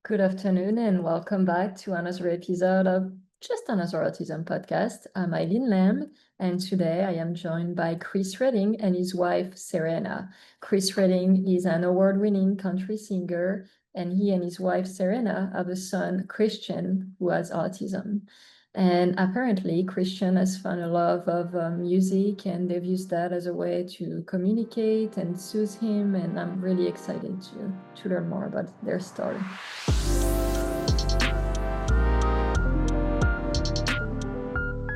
Good afternoon and welcome back to another episode of Just Another Autism podcast. I'm Eileen Lamb, and today I am joined by Chris Redding and his wife Serena. Chris Redding is an award-winning country singer, and he and his wife Serena have a son, Christian, who has autism. And apparently, Christian has found a love of music, and they've used that as a way to communicate and soothe him. And I'm really excited to learn more about their story.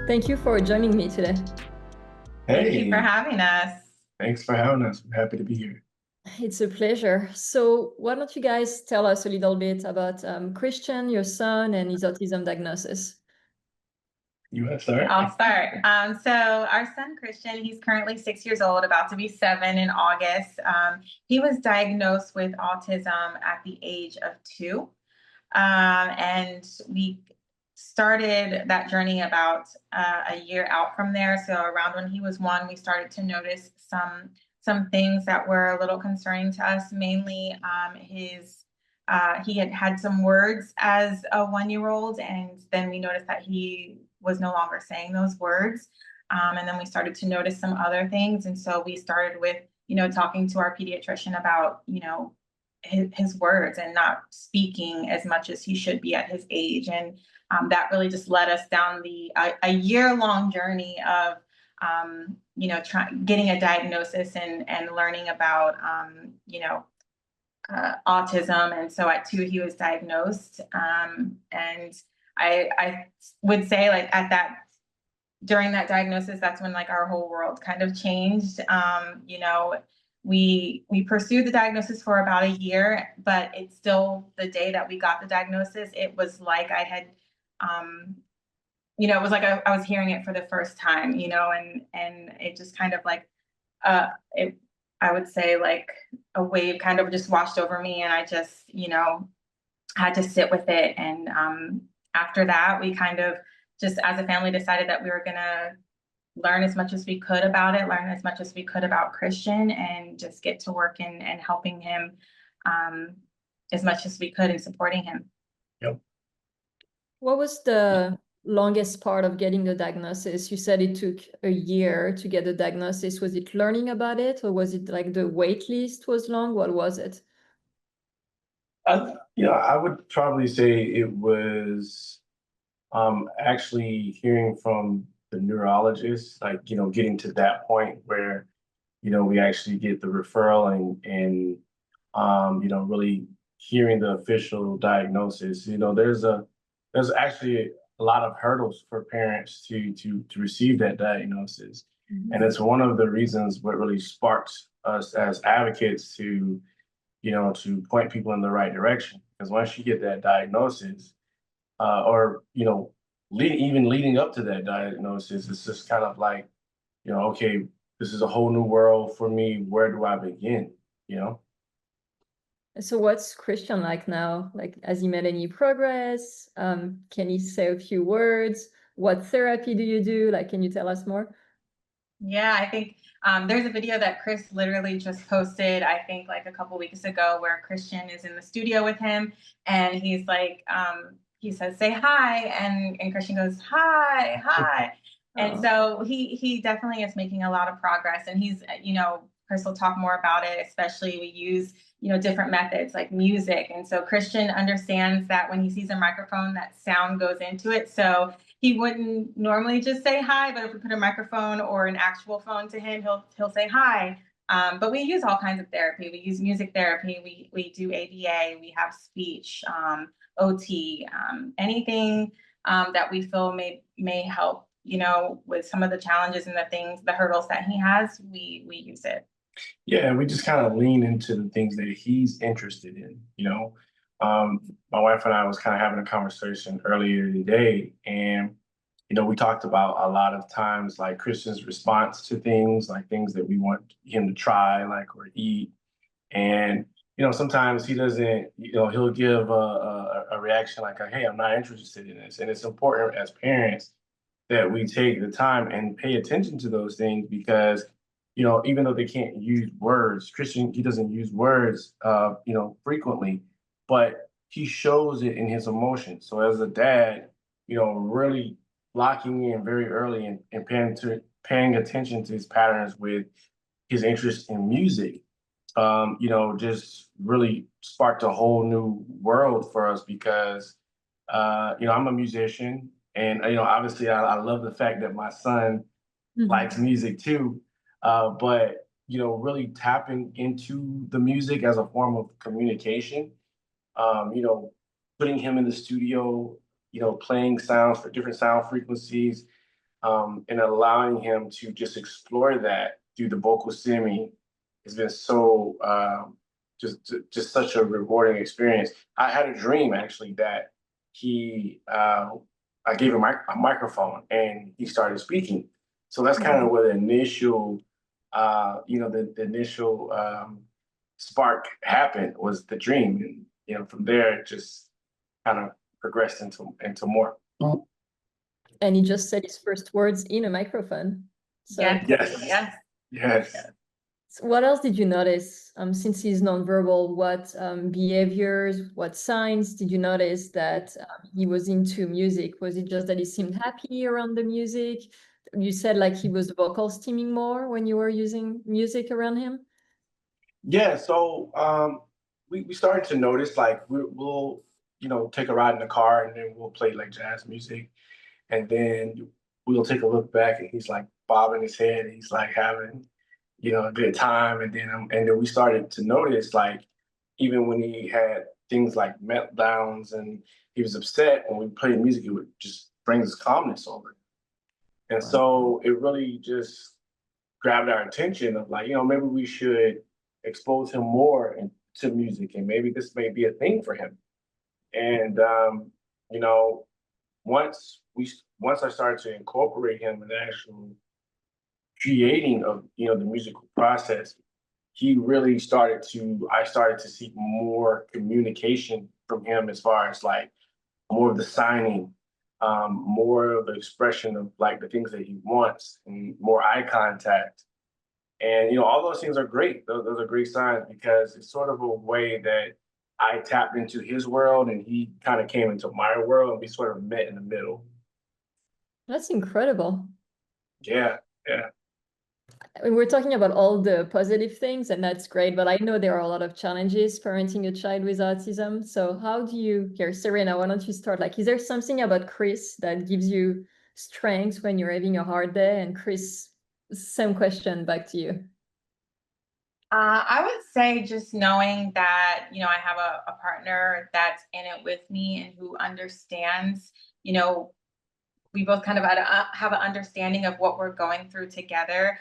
Thank you for joining me today. Thank you for Hey, having us. thanks for having us. I'm happy to be here. It's a pleasure. So, why don't you guys tell us a little bit about Christian, your son, and his autism diagnosis? You want to start? I'll start. So our son Christian, he's currently 6 years old, about to be 7 in August. He was diagnosed with autism at the age of 2, and we started that journey about a year out from there. So around when he was 1, we started to notice some things that were a little concerning to us. Mainly, he had had some words as a 1-year-old, and then we noticed that he was no longer saying those words. And then we started to notice some other things. And so we started with, talking to our pediatrician about, his words and not speaking as much as he should be at his age. And that really just led us down a year-long journey of, getting a diagnosis and learning about, autism. And so at 2, he was diagnosed. And I would say, like, during that diagnosis, that's when, like, our whole world kind of changed. We pursued the diagnosis for about a year, but it's still, the day that we got the diagnosis, it was like I had, it was like I was hearing it for the first time, and it just kind of like, I would say, like, a wave kind of just washed over me, and I just, had to sit with it. And after that, we kind of just, as a family, decided that we were gonna learn as much as we could about it, learn as much as we could about Christian, and just get to work and helping him as much as we could and supporting him. Yep. What was the longest part of getting the diagnosis? You said it took a year to get the diagnosis. Was it learning about it, or was it like the wait list was long? What was it? I would probably say it was actually hearing from the neurologist, like, getting to that point where, we actually get the referral and really hearing the official diagnosis. There's actually a lot of hurdles for parents to receive that diagnosis. Mhm. And it's one of the reasons what really sparks us as advocates to point people in the right direction. Because once you get that diagnosis, or even leading up to that diagnosis, it's just kind of like, okay, this is a whole new world for me. Where do I begin? So what's Christian like now? Like, has he made any progress? Can he say a few words? What therapy do you do? Like, can you tell us more? Yeah, I think there's a video that Chris literally just posted, I think, like a couple weeks ago, where Christian is in the studio with him, and he's like, he says, "Say hi," and Christian goes, "Hi, hi." And Oh. so he definitely is making a lot of progress, and he's, Chris will talk more about it. Especially, we use, different methods like music, and so Christian understands that when he sees a microphone, that sound goes into it. So he wouldn't normally just say hi, but if we put a microphone or an actual phone to him, he'll say hi. But we use all kinds of therapy. We use music therapy. We do ABA. We have speech, OT, anything that we feel may help. With some of the challenges and the hurdles that he has, we use it. Yeah, we just kind of lean into the things that he's interested in. My wife and I was kind of having a conversation earlier today, and we talked about a lot of times like Christian's response to things, like things that we want him to try, like, or eat, and sometimes he doesn't. He'll give a reaction like, "Hey, I'm not interested in this," and it's important as parents that we take the time and pay attention to those things because even though they can't use words, Christian, he doesn't use words frequently, but he shows it in his emotions. So as a dad, really locking in very early and paying attention to his patterns with his interest in music, just really sparked a whole new world for us because, I'm a musician and, obviously I love the fact that my son likes Mhm. music too. But, really tapping into the music as a form of communication, um, you know, putting him in the studio, playing sounds for different sound frequencies, and allowing him to just explore that through the vocal simi has been so just such a rewarding experience. I had a dream actually that he I gave him a microphone and he started speaking. So that's kind of Mhm. where the initial the initial spark happened was the dream, and from there it just kind of progressed into more. And he just said his first words in a microphone. So, Yes, Yes. yes. Yes. so what else did you notice? Since he's nonverbal, what behaviors, what signs did you notice that he was into music? Was it just that he seemed happy around the music? You said like he was vocal steaming more when you were using music around him? Yeah. So we started to notice like we'll take a ride in the car and then we'll play like jazz music, and then we'll take a look back and he's like bobbing his head. He's like having a good time, and then we started to notice like even when he had things like meltdowns and he was upset when we played music, it would just bring this calmness over. And Wow. so it really just grabbed our attention of like, maybe we should expose him more into music and maybe this may be a thing for him. And you know, once I started to incorporate him in the actual creating of the musical process, he really I started to see more communication from him as far as like more of the signing, more of the expression of like the things that he wants and more eye contact. And all those things are great. Those are great signs because it's sort of a way that I tapped into his world and he kind of came into my world and we sort of met in the middle. That's incredible. Yeah, yeah. I mean, we're talking about all the positive things, and that's great, but I know there are a lot of challenges parenting a child with autism. So how do you, here, Serena, why don't you start? Like, is there something about Chris that gives you strength when you're having a hard day? And Chris, same question back to you. I would say just knowing that, I have a partner that's in it with me and who understands, you know, we both kind of have an understanding of what we're going through together.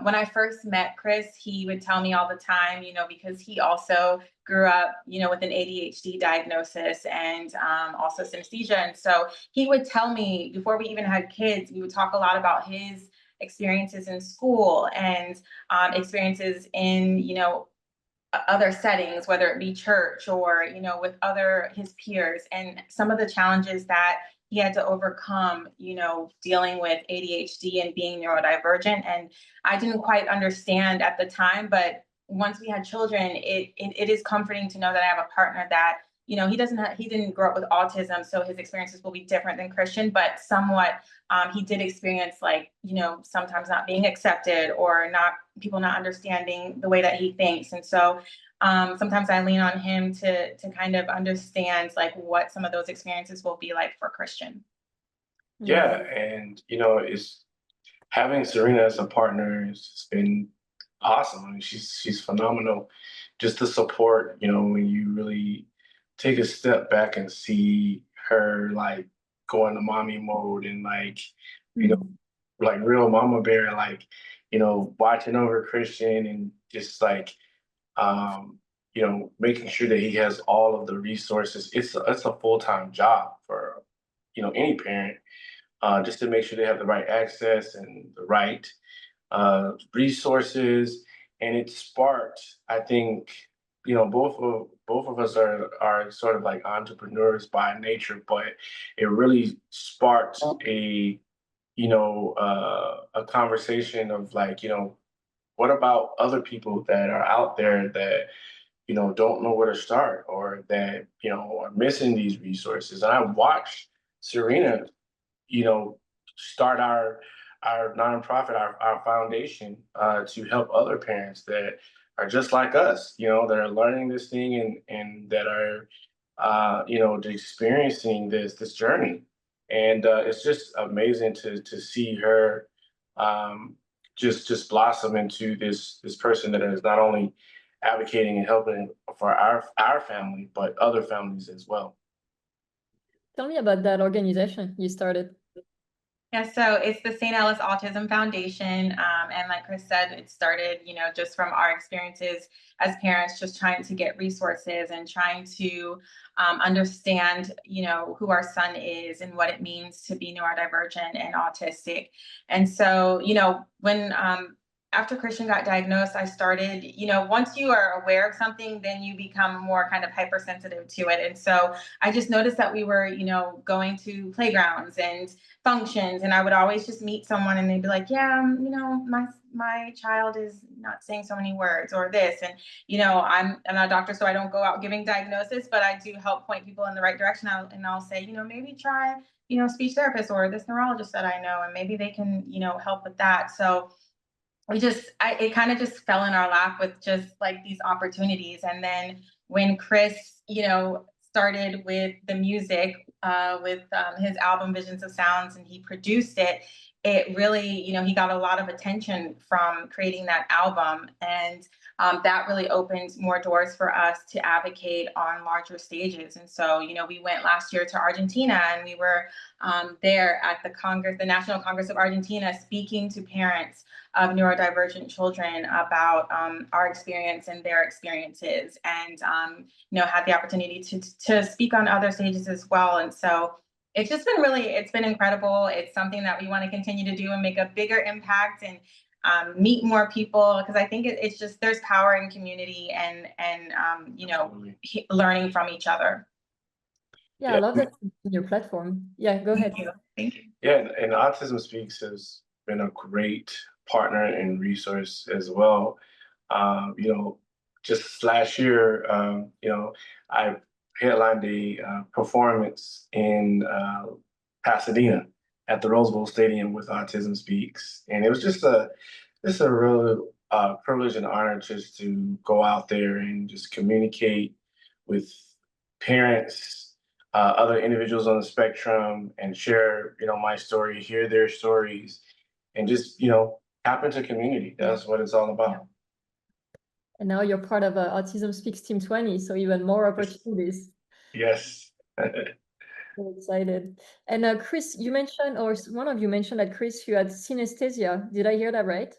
When I first met Chris, he would tell me all the time, because he also grew up, with an ADHD diagnosis and also synesthesia. And so he would tell me before we even had kids, we would talk a lot about his experiences in school and experiences in, other settings, whether it be church or, with his peers, and some of the challenges that he had to overcome, dealing with ADHD and being neurodivergent. And I didn't quite understand at the time, but once we had children, it is comforting to know that I have a partner that, he didn't grow up with autism, so his experiences will be different than Christian, but somewhat he did experience like, sometimes not being accepted or not people not understanding the way that he thinks. And so sometimes I lean on him to kind of understand like what some of those experiences will be like for Christian. Yeah, and it's having Serena as a partner has been awesome. I mean, she's phenomenal. Just the support, when you really take a step back and see her like go into mommy mode and like, you know, Mm. like real mama bear, like, watching over Christian and just like um, making sure that he has all of the resources. It's a full-time job for, any parent, just to make sure they have the right access and the right resources. And it sparked, I think, both of us are sort of like entrepreneurs by nature, but it really sparked a conversation of like, what about other people that are out there that don't know where to start, or that, are missing these resources. And I watched Serena, start our nonprofit, our foundation, to help other parents that are just like us, that are learning this thing, and that are, experiencing this journey. And it's just amazing to see her, um, just blossom into this person that is not only advocating and helping for our family, but other families as well. Tell me about that organization you started. Yeah, so it's the St. Ellis Autism Foundation. And like Chris said, it started, just from our experiences as parents, just trying to get resources and trying to understand, who our son is and what it means to be neurodivergent and autistic. And so, when after Christian got diagnosed, I started, once you are aware of something, then you become more kind of hypersensitive to it. And so I just noticed that we were, going to playgrounds and functions, and I would always just meet someone and they'd be like, yeah, my child is not saying so many words or this. And I'm not a doctor, so I don't go out giving diagnosis, but I do help point people in the right direction. I'll say, maybe try speech therapist or this neurologist that I know, and maybe they can help with that. So it kind of just fell in our lap with just like these opportunities. And then when Chris started with the music, with his album Visions of Sounds, and he produced it, it really, he got a lot of attention from creating that album. And that really opened more doors for us to advocate on larger stages. And so, we went last year to Argentina, and we were there at the National Congress of Argentina, speaking to parents of neurodivergent children about our experience and their experiences, and had the opportunity to speak on other stages as well. And so it's just been it's been incredible. It's something that we want to continue to do and make a bigger impact, and meet more people, because I think it's just, there's power in community, and learning from each other. Yeah, I love that in your platform. Yeah, go ahead. Thank you. Yeah, and Autism Speaks has been a great partner and resource as well. Just last year, I headlined a performance in Pasadena at the Rose Bowl Stadium with Autism Speaks, and it was just a real privilege and honor just to go out there and just communicate with parents, other individuals on the spectrum, and share, my story, hear their stories, and just, tap into community. That's what it's all about. And now you're part of Autism Speaks Team 20, so even more opportunities. Yes. So excited. And Chris, you mentioned, or one of you mentioned that, Chris, you had synesthesia. Did I hear that right?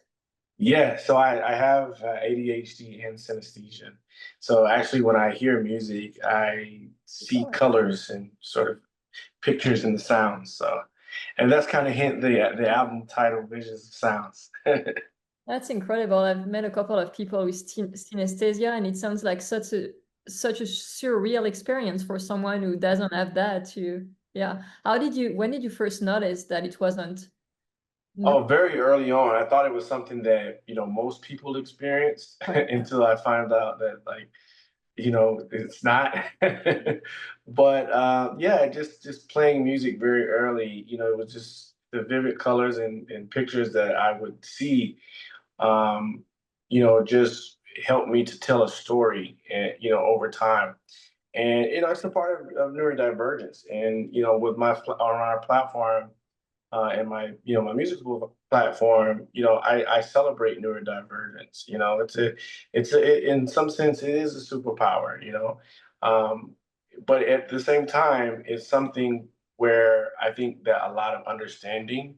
Yeah, so I have ADHD and synesthesia. So actually, when I hear music, I see colors and sort of pictures in the sounds. So, and that's kind of hint the album title, Visions of Sounds. That's incredible. I've met a couple of people with synesthesia, and it sounds like such a surreal experience for someone who doesn't have that. Yeah. When did you first notice that it wasn't? Oh, very early on. I thought it was something that, most people experience until I found out that, like, it's not. But yeah, just playing music very early, it was just the vivid colors and pictures that I would see, just helped me to tell a story, and, over time. And, it's a part of neurodivergence. And, with on our platform, and my musical platform, I celebrate neurodivergence. In some sense, it is a superpower. But at the same time, it's something where I think that a lot of understanding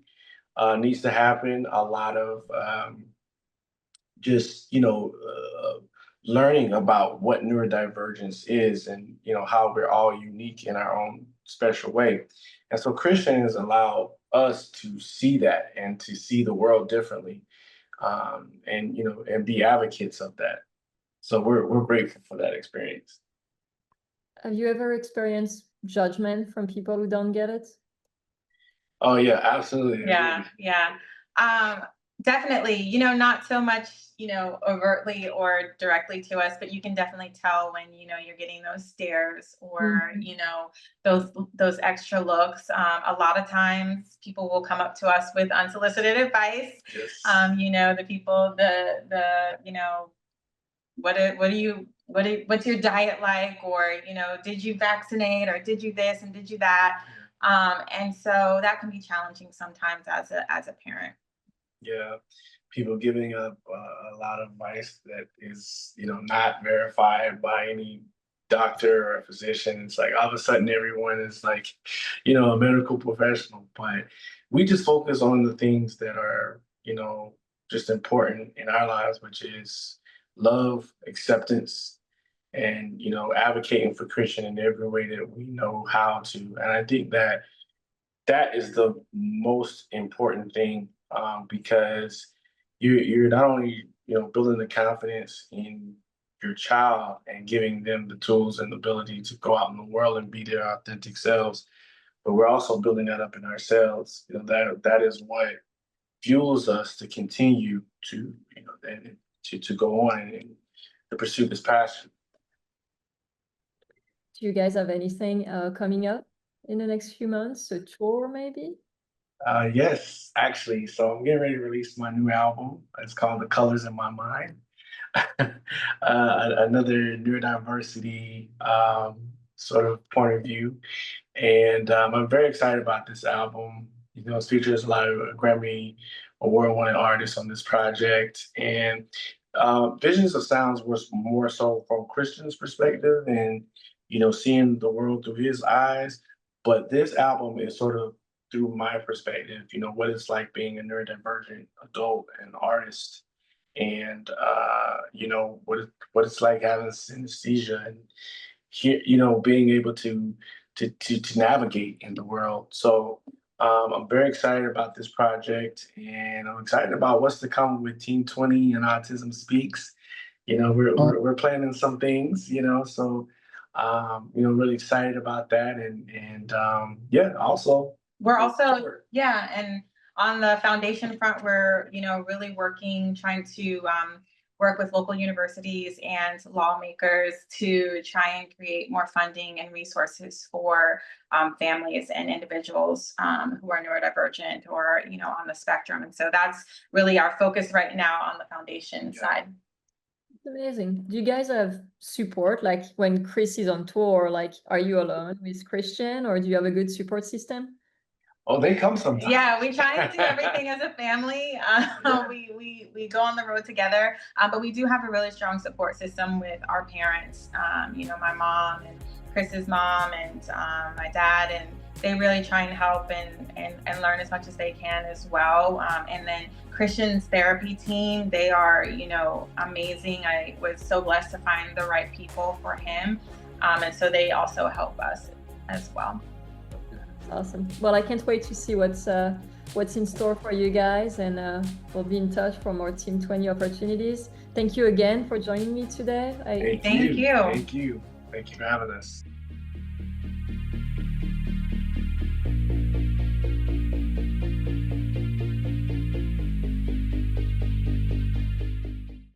needs to happen. A lot of just learning about what neurodivergence is, and how we're all unique in our own special way. And so Christian has allowed us to see that and to see the world differently, and be advocates of that. So we're grateful for that experience. Have you ever experienced judgment from people who don't get it? Oh yeah, absolutely. Yeah. Definitely, not so much, overtly or directly to us, but you can definitely tell when, you're getting those stares or, Mhm. those extra looks. A lot of times people will come up to us with unsolicited advice. Yes. The people, what's your diet like? Or, did you vaccinate or did you this and did you that? And so that can be challenging sometimes as a parent. Yeah, people giving up a lot of advice that is, not verified by any doctor or physician. It's like all of a sudden everyone is like, a medical professional. But we just focus on the things that are, just important in our lives, which is love, acceptance, and advocating for Christian in every way that we know how to. And I think that is the most important thing, because you're not only building the confidence in your child and giving them the tools and the ability to go out in the world and be their authentic selves, but we're also building that up in ourselves. That is what fuels us to continue to and to go on and to pursue this passion. Do you guys have anything coming up in the next few months? A tour, maybe? Yes, actually. So I'm getting ready to release my new album. It's called The Colors in My Mind. Another neurodiversity sort of point of view. And I'm very excited about this album. It features a lot of Grammy award-winning artists on this project. And Visions of Sounds was more so from Christian's perspective and, seeing the world through his eyes. But this album is sort of through my perspective, what it's like being a neurodivergent adult and artist, and what it's like having synesthesia and being able to navigate in the world. So I'm very excited about this project, and I'm excited about what's to come with Team 20 and Autism Speaks. We're planning some things, so really excited about that, and yeah, also We're also, yeah, and on the foundation front, we're, really trying to work with local universities and lawmakers to try and create more funding and resources for families and individuals who are neurodivergent or, on the spectrum. And so that's really our focus right now on the foundation side. Amazing. Do you guys have support? Like when Chris is on tour, like are you alone with Christian or do you have a good support system? Oh, they come sometimes. Yeah, we try and do everything as a family. Yeah. We go on the road together, but we do have a really strong support system with our parents. My mom and Chris's mom and my dad, and they really try and help and learn as much as they can as well. And then Christian's therapy team, they are amazing. I was so blessed to find the right people for him, and so they also help us as well. Awesome. Well, I can't wait to see what's in store for you guys, and we'll be in touch for more Team 20 opportunities. Thank you again for joining me today. Thank you. Thank you. Thank you for having us.